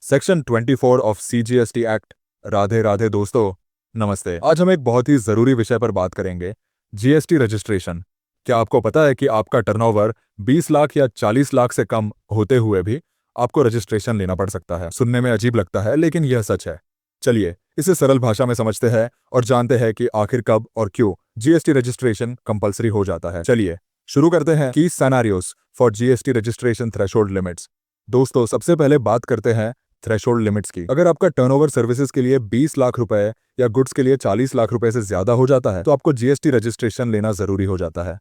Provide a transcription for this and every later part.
Section 24 of CGST act. Radhe Radhe दोस्तों, नमस्ते। आज हम एक बहुत ही ज़रूरी विषय पर बात करेंगे, जीएसटी रजिस्ट्रेशन। क्या आपको पता है कि आपका टर्नओवर 20 लाख या 40 लाख से कम होते हुए भी आपको रजिस्ट्रेशन लेना पड़ सकता है? सुनने में अजीब लगता है, लेकिन यह सच है। चलिए इसे सरल भाषा में समझते हैं और जानते हैं कि आखिर कब और क्यों जीएसटी रजिस्ट्रेशन कंपलसरी हो जाता है। चलिए शुरू करते हैं की scenarios for GST registration threshold limits. दोस्तों, सबसे पहले बात करते हैं थ्रेशोल्ड लिमिट्स की। अगर आपका टर्नओवर सर्विसेज के लिए 20 लाख रुपए या गुड्स के लिए 40 लाख रुपए से ज्यादा हो जाता है तो आपको जीएसटी रजिस्ट्रेशन लेना जरूरी हो जाता है।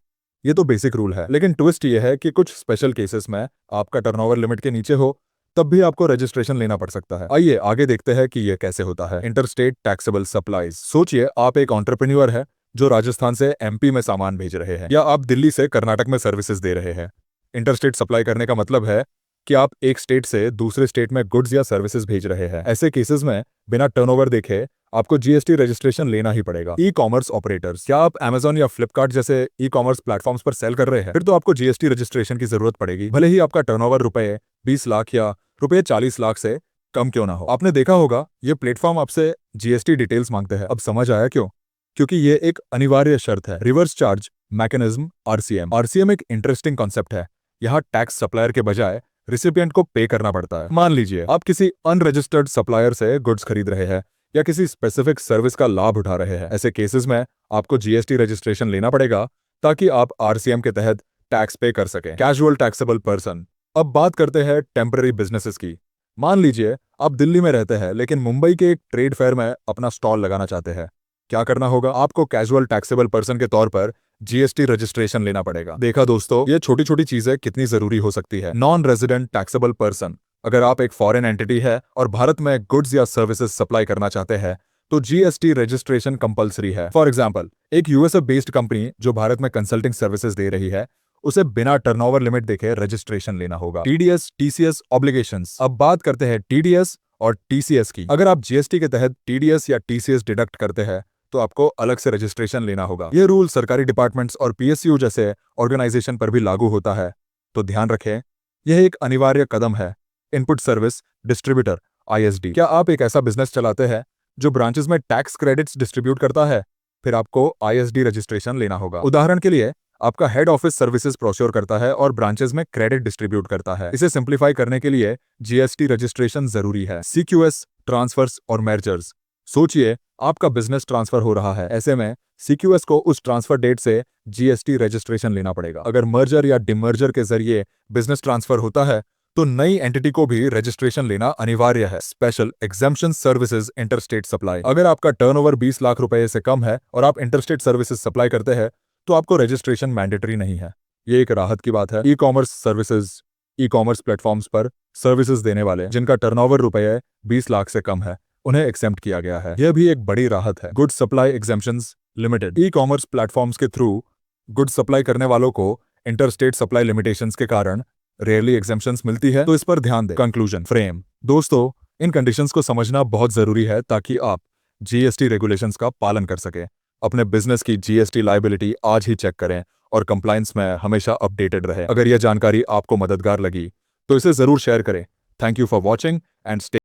ये तो बेसिक रूल है, लेकिन ट्विस्ट ये है कि कुछ स्पेशल केसेस में आपका टर्नओवर लिमिट के नीचे हो तब भी आपको रजिस्ट्रेशन लेना पड़ सकता है। आइए आगे देखते हैं कि यह कैसे होता है। Interstate taxable supplies. सोचिए आप एक एंटरप्रेन्योर है जो राजस्थान से एमपी में सामान भेज रहे हैं, या आप दिल्ली से कर्नाटक में सर्विसेज दे रहे हैं। इंटरस्टेट सप्लाई करने का मतलब है कि आप एक स्टेट से दूसरे स्टेट में गुड्स या सर्विसेज भेज रहे हैं। ऐसे केसेस में बिना टर्नओवर देखे आपको जीएसटी रजिस्ट्रेशन लेना ही पड़ेगा। E commerce operators. क्या आप अमेजॉन या फ्लिपकार्ट जैसे ई कॉमर्स प्लेटफॉर्म्स पर सेल कर रहे हैं? फिर तो आपको जीएसटी रजिस्ट्रेशन की जरूरत पड़ेगी, भले ही आपका टर्नओवर रुपए 20 लाख या रुपए 40 लाख से कम क्यों ना हो। आपने देखा होगा ये प्लेटफॉर्म आपसे जीएसटी डिटेल्स मांगते हैं। अब समझ आया क्यों? क्योंकि ये एक अनिवार्य शर्त है। Reverse charge mechanism, RCM. RCM एक इंटरेस्टिंग कॉन्सेप्ट है। यहाँ टैक्स सप्लायर के बजाय रिसिपिएंट को पे करना पड़ता है। मान लीजिए आप किसी अनरजिस्टर्ड सप्लायर से गुड्स खरीद रहे हैं या किसी स्पेसिफिक सर्विस का लाभ उठा रहे हैं। ऐसे केसेस में आपको जीएसटी रजिस्ट्रेशन लेना पड़ेगा ताकि आप आरसीएम के तहत टैक्स पे कर सकें। Casual taxable person. अब बात करते हैं टेम्पररी बिजनेसेस की। मान लीजिए आप दिल्ली में रहते हैं लेकिन मुंबई के एक ट्रेड फेयर में अपना स्टॉल लगाना चाहते हैं। क्या करना होगा? आपको कैजुअल टैक्सेबल पर्सन के तौर पर जीएसटी रजिस्ट्रेशन लेना पड़ेगा। देखा दोस्तों, ये छोटी छोटी चीजें कितनी जरूरी हो सकती है। Non resident taxable person. अगर आप एक फॉरेन एंटिटी है और भारत में गुड्स या सर्विसेज सप्लाई करना चाहते हैं तो जीएसटी रजिस्ट्रेशन कंपलसरी है। फॉर एग्जांपल, एक यूएसए बेस्ड कंपनी जो भारत में कंसल्टिंग सर्विसेज दे रही है उसे बिना टर्नओवर लिमिट देखे रजिस्ट्रेशन लेना होगा। TDS, TCS obligations. अब बात करते हैं टीडीएस और टीसीएस की। अगर आप जीएसटी के तहत टीडीएस या टीसीएस डिडक्ट करते हैं तो आपको अलग से रजिस्ट्रेशन लेना होगा। यह रूल सरकारी डिपार्टमेंट्स और पीएसयू जैसे ऑर्गेनाइजेशन पर भी लागू होता है, तो ध्यान रखें यह एक अनिवार्य कदम है। Input service distributor, ISD. क्या आप एक ऐसा बिजनेस चलाते हैं जो ब्रांचेस में टैक्स क्रेडिट्स डिस्ट्रीब्यूट करता है? फिर आपको आईएसडी रजिस्ट्रेशन लेना होगा। उदाहरण के लिए आपका हेड ऑफिस सर्विसेज प्रोक्योर करता है और ब्रांचेस में क्रेडिट डिस्ट्रीब्यूट करता है। इसे सिंप्लीफाई करने के लिए जीएसटी रजिस्ट्रेशन जरूरी है। सीक्यूएस, ट्रांसफर्स और मर्जर्स। सोचिए आपका बिजनेस ट्रांसफर हो रहा है, ऐसे में सीक्यूएस को उस ट्रांसफर डेट से जीएसटी रजिस्ट्रेशन लेना पड़ेगा। अगर मर्जर या डिमर्जर के जरिए बिजनेस ट्रांसफर होता है तो नई एंटिटी को भी रजिस्ट्रेशन लेना अनिवार्य है। Special exemption services interstate supply. अगर आपका टर्नओवर 20 लाख रुपए से कम है और आप इंटरस्टेट सर्विसेज सप्लाई करते हैं तो आपको रजिस्ट्रेशन मैंडेटरी नहीं है। ये एक राहत की बात है। E commerce services. E commerce platforms पर सर्विसेज देने वाले जिनका टर्नओवर रुपए 20 लाख से कम है उन्हें एक्सेम्प्ट किया गया है। यह भी एक बड़ी राहत है। Good supply exemptions limited. E commerce platforms के थ्रू गुड सप्लाई करने वालों को इंटरस्टेट सप्लाई लिमिटेशंस के कारण रेयरली एग्जेम्पशंस मिलती है, तो इस पर ध्यान दें। Conclusion frame. दोस्तों, इन कंडीशंस को समझना बहुत जरूरी है ताकि आप जीएसटी रेगुलेशंस का पालन कर सकें। अपने बिजनेस की जीएसटी लायबिलिटी आज ही चेक करें और कंप्लायंस में हमेशा अपडेटेड रहें। अगर यह जानकारी आपको मददगार लगी तो इसे जरूर शेयर करें। Thank you for watching and stay